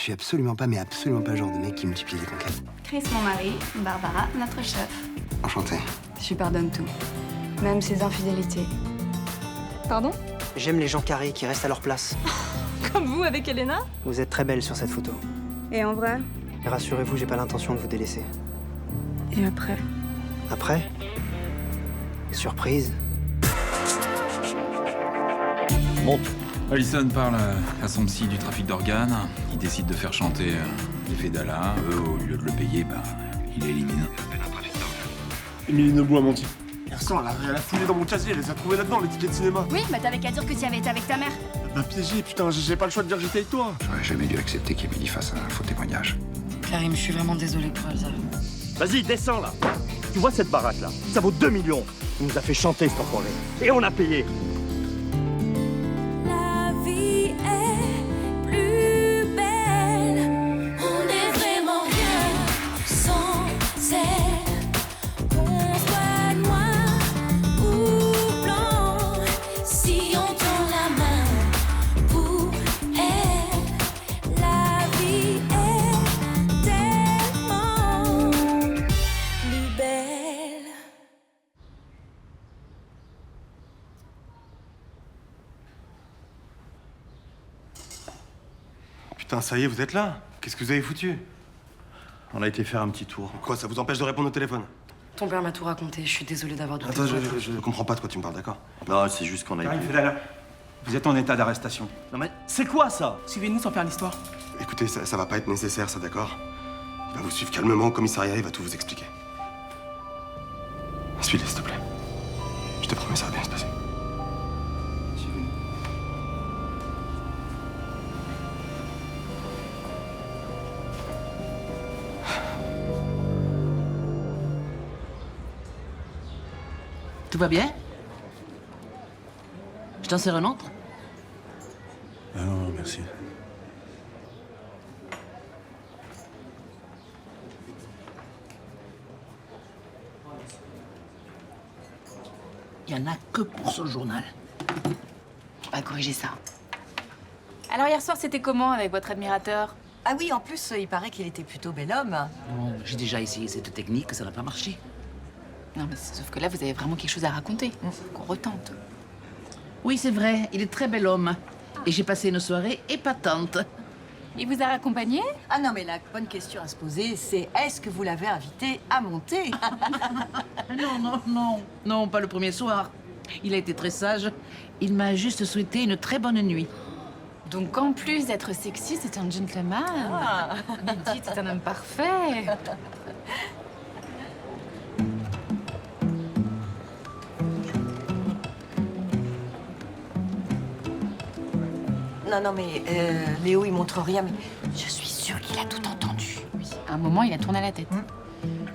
Je suis absolument pas, mais absolument pas le genre de mec qui multiplie les conquêtes. Chris, mon mari, Barbara, notre chef. Enchanté. Je lui pardonne tout, même ses infidélités. Pardon? J'aime les gens carrés qui restent à leur place. Comme vous avec Elena? Vous êtes très belle sur cette photo. Et en vrai? Et rassurez-vous, j'ai pas l'intention de vous délaisser. Et après? Après? Surprise. Monte. Allison parle à son psy du trafic d'organes. Il décide de faire chanter l'effet d'Allah. Eux, au lieu de le payer, il élimine. Émilie Nebout a menti. Garçon, elle a fouillé dans mon casier, elle les a trouvés là-dedans, les tickets de cinéma. Oui, bah t'avais qu'à dire que tu y avais été avec ta mère. Elle m'a piégé, putain, j'ai pas le choix de dire que j'étais avec toi. J'aurais jamais dû accepter qu'Émilie fasse un faux témoignage. Karim, je suis vraiment désolée pour Elsa. Vas-y, descends là. Tu vois cette baraque là? Ça vaut 2 millions. Il nous a fait chanter cet enfoiré. Et on a payé. La vie est plus belle. On est vraiment bien sans elle. On soit noir ou blanc. Si on tend la main pour elle, la vie est tellement plus belle. Putain, ça y est, vous êtes là? Qu'est-ce que vous avez foutu? On a été faire un petit tour. Quoi, ça vous empêche de répondre au téléphone? Ton père m'a tout raconté, je suis désolée d'avoir douté. Attends, je comprends pas de quoi tu me parles, d'accord? Non, c'est juste qu'on a Karim été... Fedala, vous êtes en état d'arrestation. Non mais c'est quoi ça? Suivez-nous sans faire l'histoire. Écoutez, ça va pas être nécessaire, ça, d'accord? Il va vous suivre calmement au commissariat, il va tout vous expliquer. Suis-les, s'il te plaît. Je te promets, ça va bien se passer. Tout va bien? Je t'en sers un autre? Ah non, merci. Il n'y en a que pour ce journal. On va corriger ça. Alors hier soir, c'était comment avec votre admirateur? Ah oui, en plus, il paraît qu'il était plutôt bel homme. Bon, j'ai déjà essayé cette technique, ça n'a pas marché. Non, mais sauf que là, vous avez vraiment quelque chose à raconter. Qu'on retente. Oui, c'est vrai, il est très bel homme. Et j'ai passé une soirée épatante. Il vous a raccompagné? Ah non, mais la bonne question à se poser, c'est est-ce que vous l'avez invité à monter? Non, pas le premier soir. Il a été très sage. Il m'a juste souhaité une très bonne nuit. Donc en plus d'être sexy, c'est un gentleman. Mais dites, c'est un homme parfait. Non, mais Léo, il montre rien, mais je suis sûre qu'il a tout entendu. Oui, à un moment, il a tourné la tête.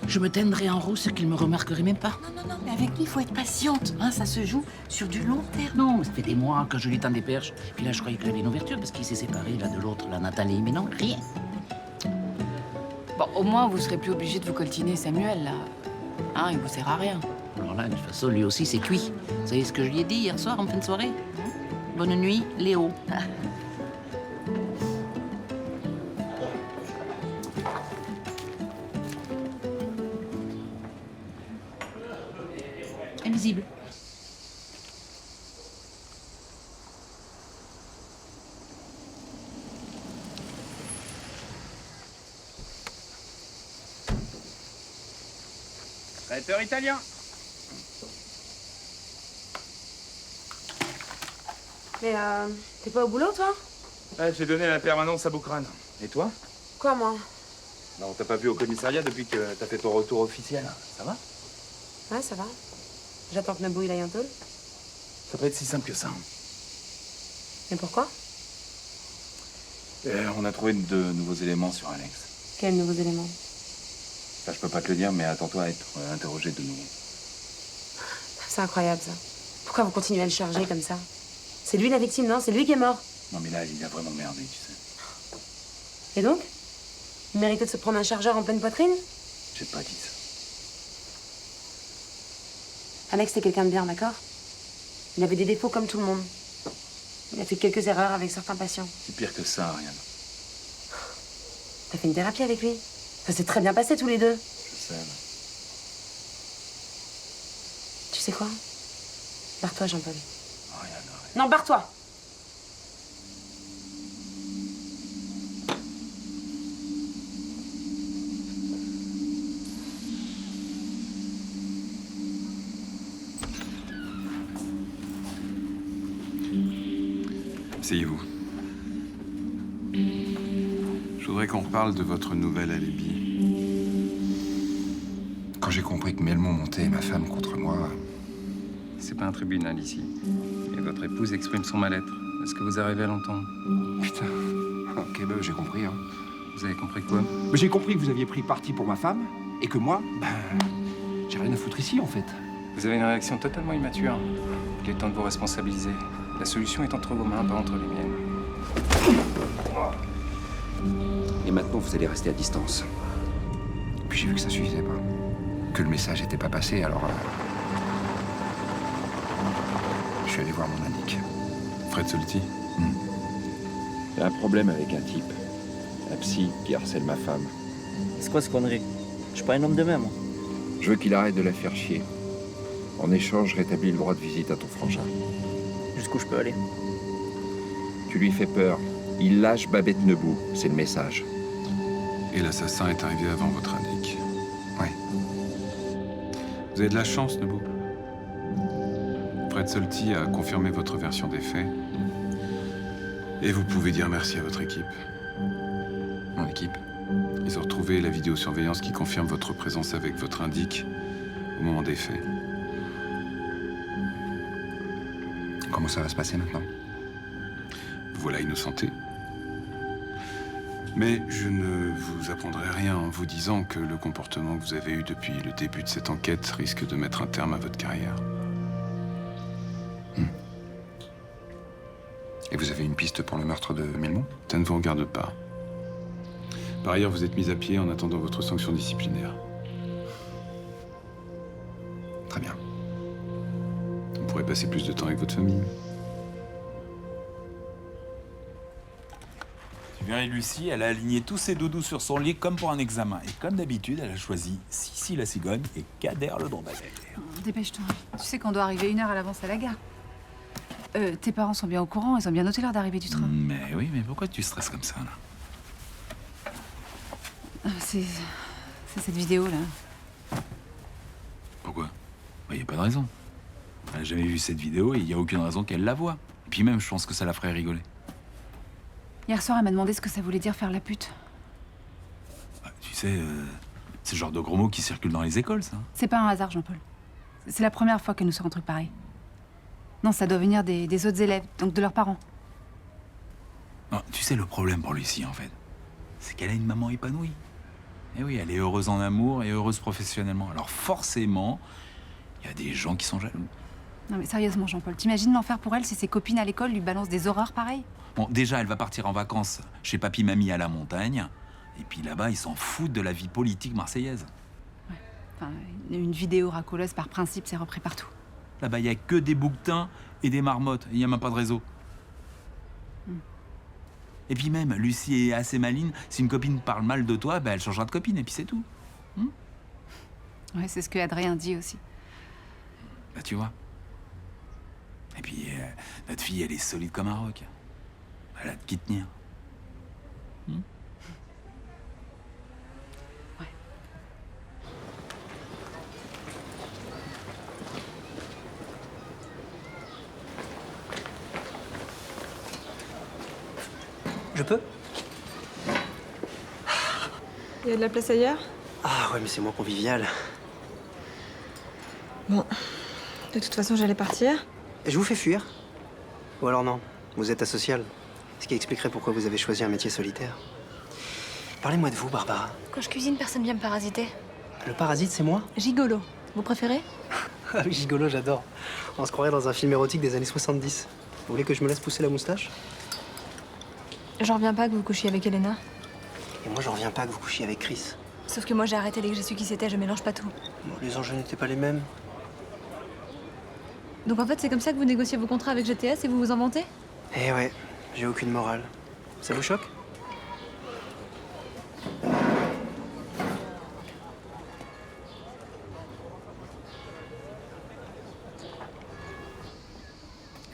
Je me teindrai en rousse qu'il me remarquerait même pas. Non, mais avec lui, il faut être patiente. Hein, ça se joue sur du long terme. Non, ça fait des mois que je lui tends des perches. Puis là, je croyais qu'il avait une ouverture parce qu'il s'est séparé l'un de l'autre, la Nathalie. Mais non, rien. Bon, au moins, vous serez plus obligé de vous coltiner Samuel, là. Hein, il vous sert à rien. Alors là, de toute façon, lui aussi, c'est cuit. Vous savez ce que je lui ai dit hier soir, en fin de soirée? Bonne nuit, Léo. Invisible. Traiteur italien. Mais t'es pas au boulot, toi? Ouais, j'ai donné la permanence à Boucrane. Et toi? Quoi, moi? Non, on t'a pas vu au commissariat depuis que t'as fait ton retour officiel. Ça va? Ouais, ça va. J'attends que Nabou il aille en tôle. Ça peut être si simple que ça. Mais pourquoi? On a trouvé de nouveaux éléments sur Alex. Quels nouveaux éléments? Ça, je peux pas te le dire, mais attends-toi à être interrogé de nouveau. C'est incroyable, ça. Pourquoi vous continuez à le charger comme ça? C'est lui la victime, non? C'est lui qui est mort. Non, mais là, il a vraiment merdé, tu sais. Et donc? Il méritait de se prendre un chargeur en pleine poitrine? J'ai pas dit ça. Alex, c'était quelqu'un de bien, d'accord? Il avait des défauts comme tout le monde. Il a fait quelques erreurs avec certains patients. C'est pire que ça, Ariane. T'as fait une thérapie avec lui. Ça s'est très bien passé tous les deux. Je sais. Tu sais quoi? Barre-toi, Jean-Paul. Rien, rien. Non, barre-toi! Asseyez-vous. Je voudrais qu'on reparle de votre nouvel alibi. Quand j'ai compris que Melmont montait ma femme contre moi, C'est pas un tribunal ici. Et votre épouse exprime son mal-être. Est-ce que vous arrivez à l'entendre? putain, ok, bah, j'ai compris. Hein. Vous avez compris quoi? Mais j'ai compris que vous aviez pris parti pour ma femme et que moi, j'ai rien à foutre ici en fait. Vous avez une réaction totalement immature. Il est temps de vous responsabiliser. La solution est entre vos mains, pas entre les miennes. Et maintenant, vous allez rester à distance. Puis j'ai vu que ça suffisait pas. Que le message n'était pas passé, alors... je suis allé voir mon indique. Fred Solti. J'ai un problème avec un type. Un psy qui harcèle ma femme. C'est quoi ce connerie? Je suis pas un homme de même, moi. Je veux qu'il arrête de la faire chier. En échange, je rétablis le droit de visite à ton frangin. Jusqu'où je peux aller? Tu lui fais peur. Il lâche Babette Nebou, c'est le message. Et l'assassin est arrivé avant votre indique. Ouais. Vous avez de la chance, Nebou. Fred Solti a confirmé votre version des faits. Et vous pouvez dire merci à votre équipe. Mon équipe? Ils ont retrouvé la vidéosurveillance qui confirme votre présence avec votre indique au moment des faits. Comment ça va se passer maintenant? Vous voilà innocenté. Mais je ne vous apprendrai rien en vous disant que le comportement que vous avez eu depuis le début de cette enquête risque de mettre un terme à votre carrière. Et vous avez une piste pour le meurtre de Melmont? Ça ne vous regarde pas. Par ailleurs, vous êtes mis à pied en attendant votre sanction disciplinaire. Très bien. Vous pourrez passer plus de temps avec votre famille. Tu verrais, Lucie, elle a aligné tous ses doudous sur son lit comme pour un examen. Et comme d'habitude, elle a choisi Sissi la cigogne et Kader le dromadaire. Dépêche-toi. Tu sais qu'on doit arriver 1 heure à l'avance à la gare. Tes parents sont bien au courant, ils ont bien noté l'heure d'arrivée du train. Mais oui, mais pourquoi tu stresses comme ça, là? C'est cette vidéo-là. Pourquoi? Il n'y a pas de raison. Elle n'a jamais vu cette vidéo et il n'y a aucune raison qu'elle la voie. Et puis même, je pense que ça la ferait rigoler. Hier soir, elle m'a demandé ce que ça voulait dire faire la pute. Tu sais, c'est le genre de gros mots qui circulent dans les écoles, ça. C'est pas un hasard, Jean-Paul. C'est la première fois qu'elle nous sort un truc pareil. Non, ça doit venir des autres élèves, donc de leurs parents. Non, tu sais, le problème pour Lucie, en fait, c'est qu'elle a une maman épanouie. Eh oui, elle est heureuse en amour et heureuse professionnellement. Alors forcément, il y a des gens qui sont jaloux. Non mais sérieusement, Jean-Paul, t'imagines l'enfer pour elle si ses copines à l'école lui balancent des horreurs pareilles? Bon, déjà, elle va partir en vacances chez papy-mamie à la montagne. Et puis là-bas, ils s'en foutent de la vie politique marseillaise. Ouais. Enfin, une vidéo racoleuse, par principe, c'est repris partout. Là-bas, il n'y a que des bouquetins et des marmottes. Il n'y a même pas de réseau. Et puis même, Lucie est assez maline. Si une copine parle mal de toi, elle changera de copine et puis c'est tout. Ouais, c'est ce que Adrien dit aussi. Bah, tu vois. Et puis, notre fille, elle est solide comme un roc. Elle a de qui tenir. Ouais. Je peux? Il y a de la place ailleurs? Ah ouais, mais c'est moins convivial. Bon, de toute façon, j'allais partir. Je vous fais fuir? Ou alors non, vous êtes asocial. Ce qui expliquerait pourquoi vous avez choisi un métier solitaire. Parlez-moi de vous, Barbara. Quand je cuisine, personne vient me parasiter. Le parasite, c'est moi? Gigolo. Vous préférez? Ah oui, gigolo, j'adore. On se croirait dans un film érotique des années 70. Vous voulez que je me laisse pousser la moustache? J'en reviens pas que vous couchiez avec Elena. Et moi, j'en reviens pas que vous couchiez avec Chris. Sauf que moi, j'ai arrêté dès que j'ai su qui c'était, je mélange pas tout. Bon, les enjeux n'étaient pas les mêmes. Donc en fait, c'est comme ça que vous négociez vos contrats avec GTS et vous vous en vantez? Eh ouais, j'ai aucune morale. Ça vous choque?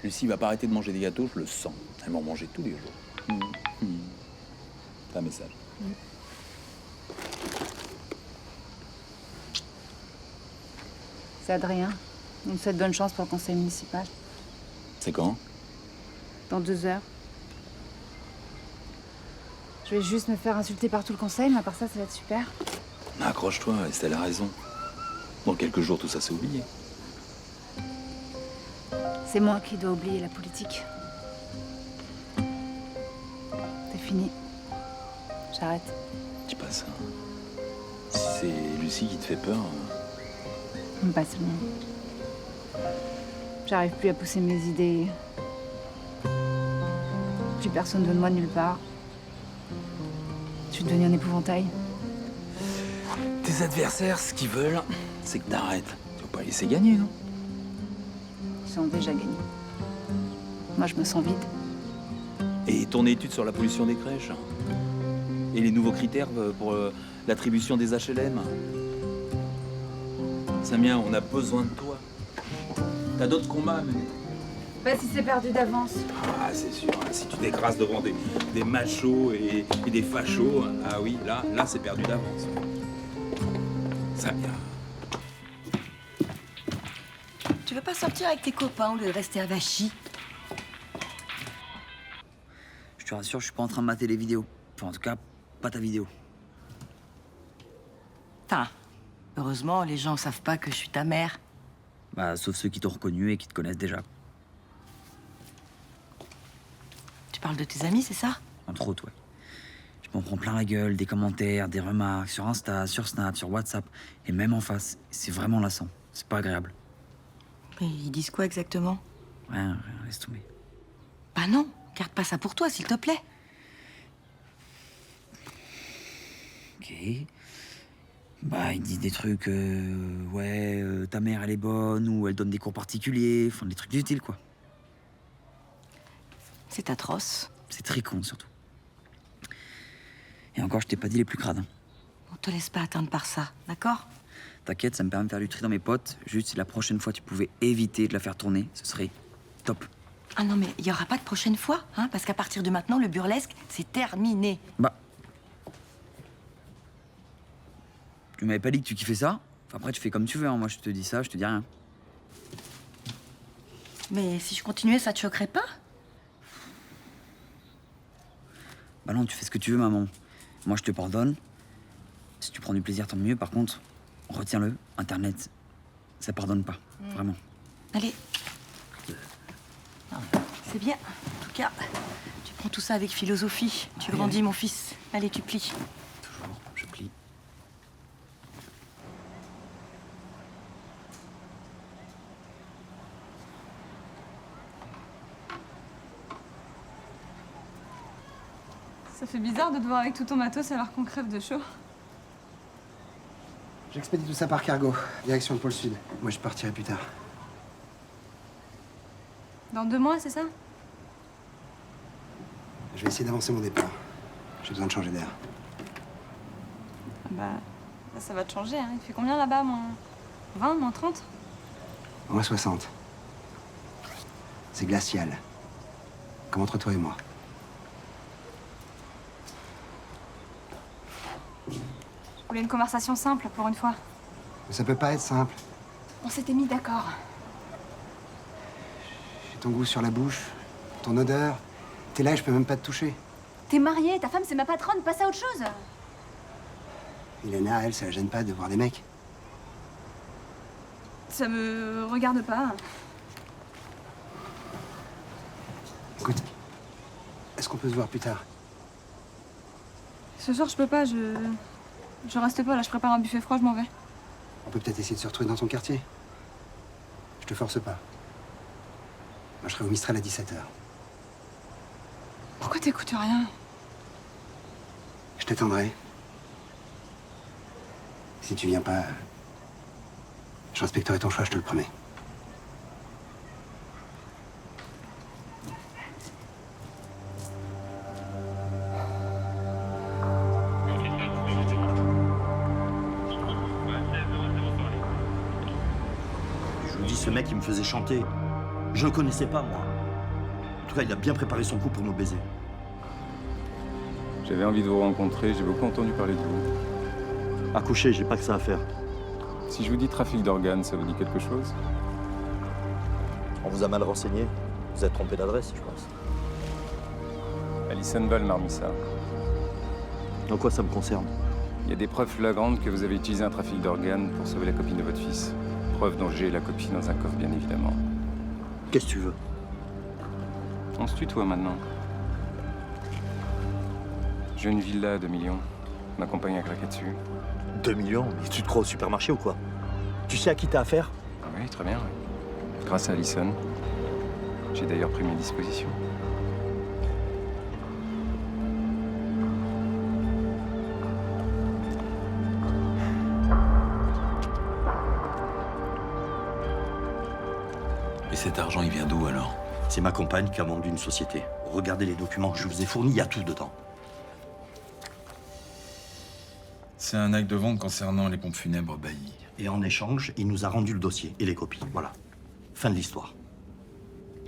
Lucie va pas arrêter de manger des gâteaux, je le sens. Elle m'en mangeait tous les jours. C'est un message. C'est Adrien. On me souhaite bonne chance pour le conseil municipal. C'est quand? Dans 2 heures. Je vais juste me faire insulter par tout le conseil, mais à part ça, ça va être super. Accroche-toi, Estelle a raison. Dans quelques jours, tout ça s'est oublié. C'est moi qui dois oublier la politique. C'est fini. J'arrête. Dis pas ça. Si c'est Lucie qui te fait peur... Pas seulement. J'arrive plus à pousser mes idées. Plus personne de moi nulle part. Je suis devenue un épouvantail. Tes adversaires, ce qu'ils veulent, c'est que t'arrêtes. Tu vas pas laisser gagner, non? Ils ont déjà gagné. Moi, je me sens vide. Et ton étude sur la pollution des crèches? Et les nouveaux critères pour l'attribution des HLM? Samia, on a besoin de toi. T'as d'autres combats à mener. Bah, si c'est perdu d'avance. Ah, c'est sûr. Si tu t'écrases devant des machos et des fachos, ah oui, là c'est perdu d'avance. Samia. Tu veux pas sortir avec tes copains au lieu de rester à Vachy? Je te rassure, je suis pas en train de mater les vidéos. Enfin, en tout cas, pas ta vidéo. Enfin, heureusement, les gens savent pas que je suis ta mère. Bah, sauf ceux qui t'ont reconnu et qui te connaissent déjà. Tu parles de tes amis, c'est ça? Entre autres, ouais. Je m'en prends plein la gueule, des commentaires, des remarques sur Insta, sur Snap, sur WhatsApp, et même en face. C'est vraiment lassant. C'est pas agréable. Mais ils disent quoi exactement? Rien, laisse tomber. Bah non, garde pas ça pour toi, s'il te plaît. Ok. Bah, ils disent des trucs, ta mère elle est bonne, ou elle donne des cours particuliers, enfin des trucs utiles quoi. C'est atroce. C'est très con surtout. Et encore, je t'ai pas dit les plus crades. Hein. On te laisse pas atteindre par ça, d'accord? T'inquiète, ça me permet de faire du tri dans mes potes. Juste si la prochaine fois tu pouvais éviter de la faire tourner, ce serait top. Ah non, mais il y aura pas de prochaine fois, hein, parce qu'à partir de maintenant, le burlesque, c'est terminé. Bah. Tu m'avais pas dit que tu kiffais ça? Enfin, après, tu fais comme tu veux, hein. Moi, je te dis ça, je te dis rien. Mais si je continuais, ça te choquerait pas? Bah non, tu fais ce que tu veux, maman. Moi, je te pardonne. Si tu prends du plaisir, tant mieux. Par contre, retiens-le, Internet, ça pardonne pas. Vraiment. Allez. C'est bien. En tout cas, tu prends tout ça avec philosophie. Tu grandis, mon fils. Allez, tu plies. Toujours, je plie. Ça fait bizarre de te voir avec tout ton matos alors qu'on crève de chaud. J'expédie tout ça par cargo, direction le pôle sud. Moi, je partirai plus tard. Dans 2 mois, c'est ça? Je vais essayer d'avancer mon départ. J'ai besoin de changer d'air. Bah, ça va te changer, hein. Il fait combien là-bas, moins 20, moins 30? Moins 60. C'est glacial. Comme entre toi et moi. Je voulais une conversation simple pour une fois. Mais ça peut pas être simple. On s'était mis d'accord. J'ai ton goût sur la bouche, ton odeur. T'es là et je peux même pas te toucher. T'es mariée, ta femme c'est ma patronne, passe à autre chose. Elena, elle, ça la gêne pas de voir des mecs. Ça me regarde pas. Écoute, est-ce qu'on peut se voir plus tard? Ce soir, je peux pas, je reste pas là, je prépare un buffet froid, je m'en vais. On peut peut-être essayer de se retrouver dans ton quartier. Je te force pas. Moi, je serai au Mistral à 17h. Pourquoi t'écoutes rien? Je t'attendrai. Si tu viens pas, je respecterai ton choix, je te le promets. Je vous dis, ce mec, il me faisait chanter. Je le connaissais pas, moi. tout cas, il a bien préparé son coup pour nous baiser. J'avais envie de vous rencontrer, j'ai beaucoup entendu parler de vous. Accoucher, j'ai pas que ça à faire. Si je vous dis trafic d'organes, ça vous dit quelque chose? On vous a mal renseigné. Vous êtes trompé d'adresse, je pense. Alison Val m'a remis ça. En quoi ça me concerne? Il y a des preuves flagrantes que vous avez utilisé un trafic d'organes pour sauver la copine de votre fils. Preuve dont j'ai la copie dans un coffre, bien évidemment. Qu'est-ce que tu veux? On se tutoie maintenant. J'ai une villa à 2 millions. Ma compagne a craqué dessus. 2 millions? Mais tu te crois au supermarché ou quoi? Tu sais à qui t'as affaire? Oui, très bien, oui. Grâce à Alison. J'ai d'ailleurs pris mes dispositions. Et cet argent, il vient d'où alors? C'est ma compagne qui a vendu une société. Regardez les documents que je vous ai fournis, il y a tout dedans. C'est un acte de vente concernant les pompes funèbres Bailly. Et en échange, il nous a rendu le dossier et les copies. Voilà. Fin de l'histoire.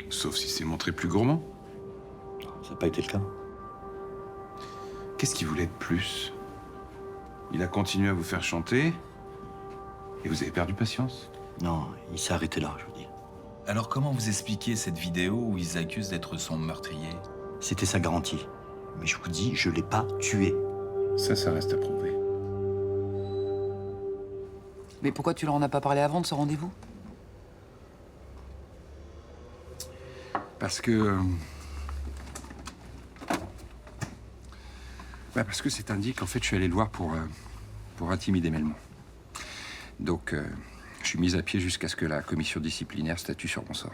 Sauf si c'est montré plus gourmand. Ça n'a pas été le cas. Qu'est-ce qu'il voulait de plus? Il a continué à vous faire chanter et vous avez perdu patience? Non, il s'est arrêté là, je veux dire. Alors comment vous expliquez cette vidéo où ils accusent d'être son meurtrier? C'était sa garantie. Mais je vous dis, je l'ai pas tué. Ça reste à prouver. Mais pourquoi tu leur en as pas parlé avant de ce rendez-vous? Parce que... parce que c'est indique qu'en fait, je suis allé le voir pour intimider Melmont. Donc, je suis mise à pied jusqu'à ce que la commission disciplinaire statue sur mon sort.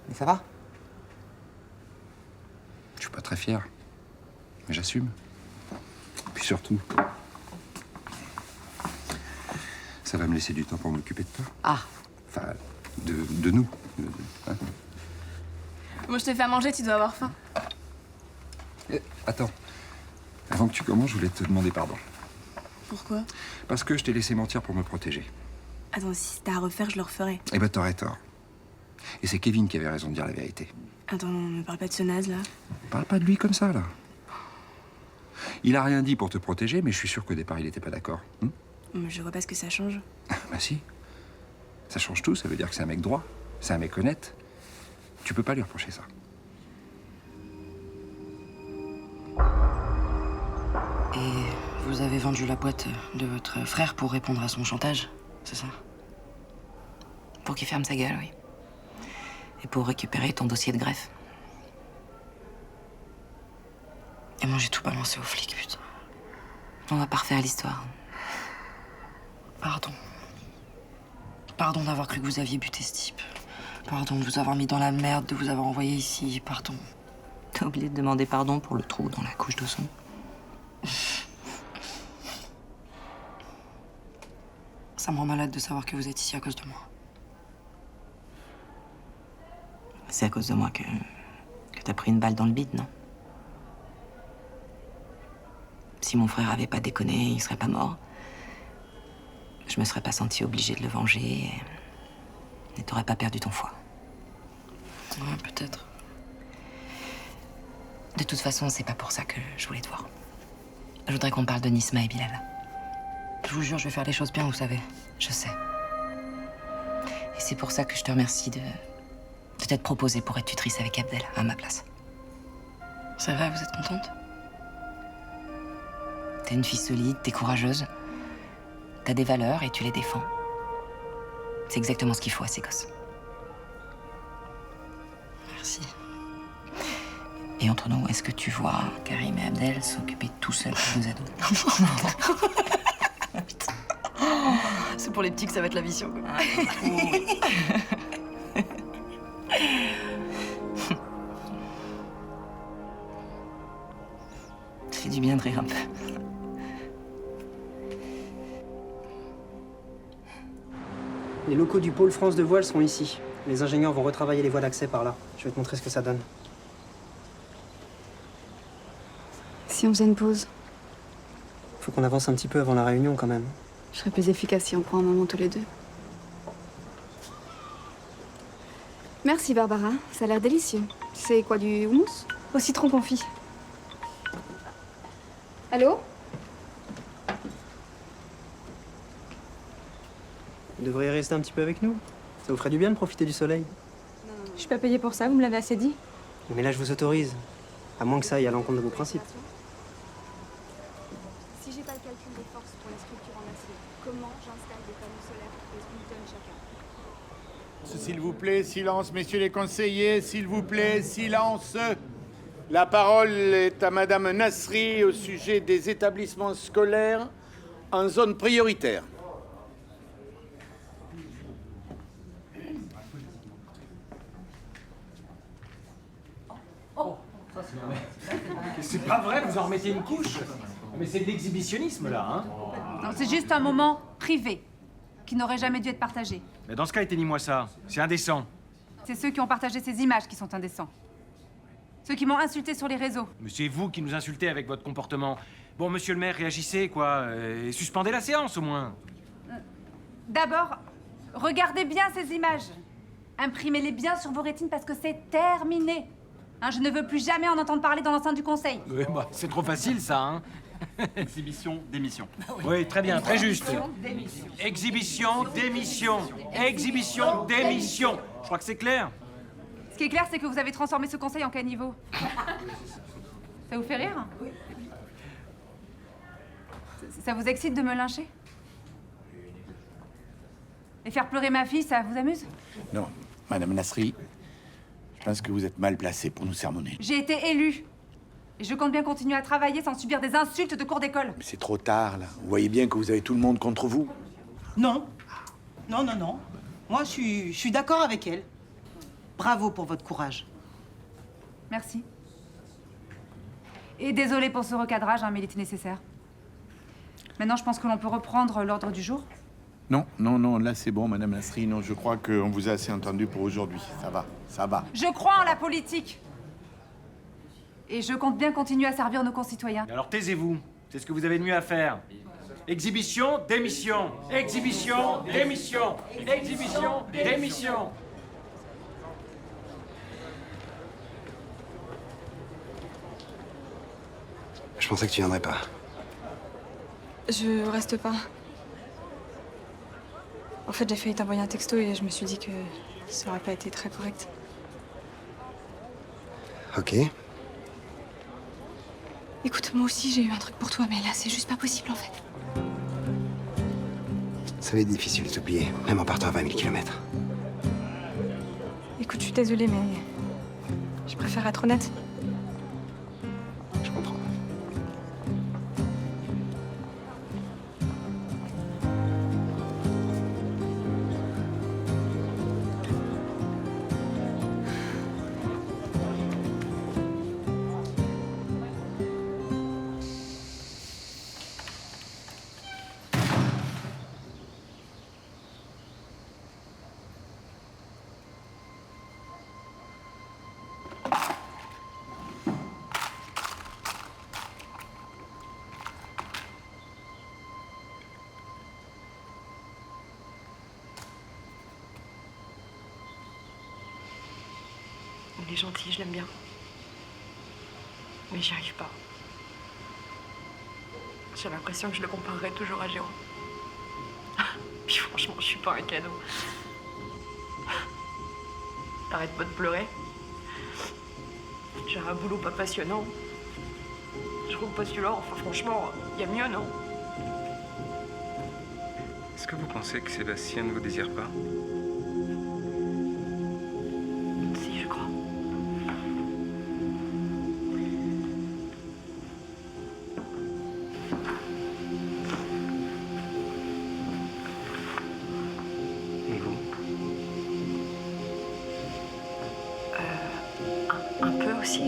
Mais ça va? Je suis pas très fier, mais j'assume. Puis surtout, ça va me laisser du temps pour m'occuper de toi. Ah. Enfin, de nous. Hein? Moi, je te fais à manger, tu dois avoir faim. Attends. Avant que tu commences, je voulais te demander pardon. Pourquoi? Parce que je t'ai laissé mentir pour me protéger. Attends, si c'était à refaire, je le referais. Eh ben, t'aurais tort. Et c'est Kevin qui avait raison de dire la vérité. Attends, non, me parle pas de ce naze, là. Parle pas de lui comme ça, là. Il a rien dit pour te protéger, mais je suis sûr qu'au départ, il était pas d'accord. Mais je vois pas ce que ça change. Bah si. Ça change tout, ça veut dire que c'est un mec droit. C'est un mec honnête. Tu peux pas lui reprocher ça. Et vous avez vendu la boîte de votre frère pour répondre à son chantage, c'est ça? Pour qu'il ferme sa gueule, oui. Et pour récupérer ton dossier de greffe. Et moi, j'ai tout balancé aux flics, putain. On va pas refaire l'histoire. Pardon. Pardon d'avoir cru que vous aviez buté ce type. Pardon de vous avoir mis dans la merde, de vous avoir envoyé ici. Pardon. T'as oublié de demander pardon pour le trou dans la couche de son. Ça me rend malade de savoir que vous êtes ici à cause de moi. C'est à cause de moi que t'as pris une balle dans le bide, non? Si mon frère avait pas déconné, il serait pas mort. Je me serais pas sentie obligée de le venger et t'aurais pas perdu ton foie. Ouais, peut-être. De toute façon, c'est pas pour ça que je voulais te voir. Je voudrais qu'on parle de Nisma et Bilal. Je vous jure, je vais faire les choses bien, vous savez. Je sais. Et c'est pour ça que je te remercie de t'être proposée pour être tutrice avec Abdel, à ma place. C'est vrai, vous êtes contente? T'es une fille solide, t'es courageuse. T'as des valeurs et tu les défends. C'est exactement ce qu'il faut à ces gosses. Merci. Et entre nous, est-ce que tu vois Karim et Abdel s'occuper tout seuls de nos ados? Putain. C'est pour les petits que ça va être la mission, quoi. Ça fait du bien de rire un peu. Les locaux du pôle France de voile sont ici. Les ingénieurs vont retravailler les voies d'accès par là. Je vais te montrer ce que ça donne. Si on faisait une pause, Faut qu'on avance un petit peu avant la réunion quand même. je serais plus efficace si on prend un moment tous les deux. Merci Barbara, ça a l'air délicieux. C'est quoi, du houmous? Au citron confit. Allô? Vous devriez rester un petit peu avec nous. Ça vous ferait du bien de profiter du soleil. Je suis pas payée pour ça, vous me l'avez assez dit. Mais là, je vous autorise. À moins que ça aille à l'encontre de vos principes. Si j'ai pas le calcul des forces pour les structures en acier, comment j'installe des panneaux solaires qui pèsent 1 tonne chacun? S'il vous plaît, silence, messieurs les conseillers, s'il vous plaît, silence. La parole est à Madame Nasri au sujet des établissements scolaires en zone prioritaire. C'est pas vrai, vous en remettez une couche? Mais c'est de l'exhibitionnisme, là, hein? Non, c'est juste un moment privé qui n'aurait jamais dû être partagé. Mais dans ce cas, éteignez-moi ça. C'est indécent. C'est ceux qui ont partagé ces images qui sont indécents. Ceux qui m'ont insulté sur les réseaux. Mais c'est vous qui nous insultez avec votre comportement. Bon, monsieur le maire, réagissez, quoi. Et suspendez la séance, au moins. D'abord, regardez bien ces images. Imprimez-les bien sur vos rétines parce que c'est terminé. Hein, je ne veux plus jamais en entendre parler dans l'enceinte du conseil. Oui, bah, c'est trop facile, ça, hein. Exhibition, démission. Oui, très bien, très juste. Démission. Exhibition, démission. Exhibition, démission. Je crois que c'est clair. Ce qui est clair, c'est que vous avez transformé ce conseil en caniveau. Ça vous fait rire? Ça vous excite de me lyncher? Et faire pleurer ma fille, ça vous amuse? Non, Madame Nasri, je pense que vous êtes mal placée pour nous sermonner. J'ai été élue. Et je compte bien continuer à travailler sans subir des insultes de cours d'école. Mais c'est trop tard, là. Vous voyez bien que vous avez tout le monde contre vous. Non. Non, non, non. Moi, je suis d'accord avec elle. Bravo pour votre courage. Merci. Et désolée pour ce recadrage, hein, mais il était nécessaire. Maintenant, je pense que l'on peut reprendre l'ordre du jour. Non, non, non, là c'est bon, Madame Nasri. Non, je crois qu'on vous a assez entendu pour aujourd'hui. Ça va, ça va. Je crois en la politique. Et je compte bien continuer à servir nos concitoyens. Alors taisez-vous. C'est ce que vous avez de mieux à faire. Exhibition, démission. Exhibition, démission. Exhibition, démission. Je pensais que tu viendrais pas. Je reste pas. En fait, j'ai failli t'envoyer un texto et je me suis dit que ça aurait pas été très correct. Ok. Écoute, moi aussi j'ai eu un truc pour toi, mais là c'est juste pas possible en fait. Ça va être difficile de t'oublier, même en partant à 20 000 km. Écoute, je suis désolée, mais je préfère être honnête. Je comprends. Il est gentil, je l'aime bien. Mais j'y arrive pas. J'ai l'impression que je le comparerai toujours à Jérôme. Puis franchement, je suis pas un cadeau. T'arrêtes pas de pleurer. J'ai un boulot pas passionnant. Je roule pas celui-là, enfin franchement, y a mieux, non? Est-ce que vous pensez que Sébastien ne vous désire pas? Si, je crois. Et vous? Un peu aussi.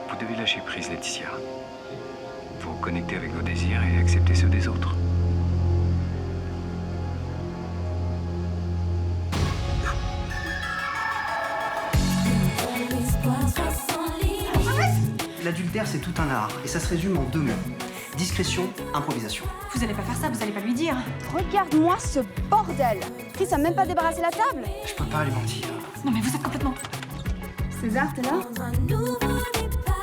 Vous devez lâcher prise, Laetitia. Vous connecter avec vos désirs et accepter ceux des autres. La l'adultère, c'est tout un art, et ça se résume en 2 mots. Discrétion, improvisation. Vous allez pas faire ça, vous allez pas lui dire. Regarde-moi ce bordel. Chris a même pas débarrassé la table. Je peux pas lui mentir. Non mais vous êtes complètement... César, t'es là? Dans un nouveau départ.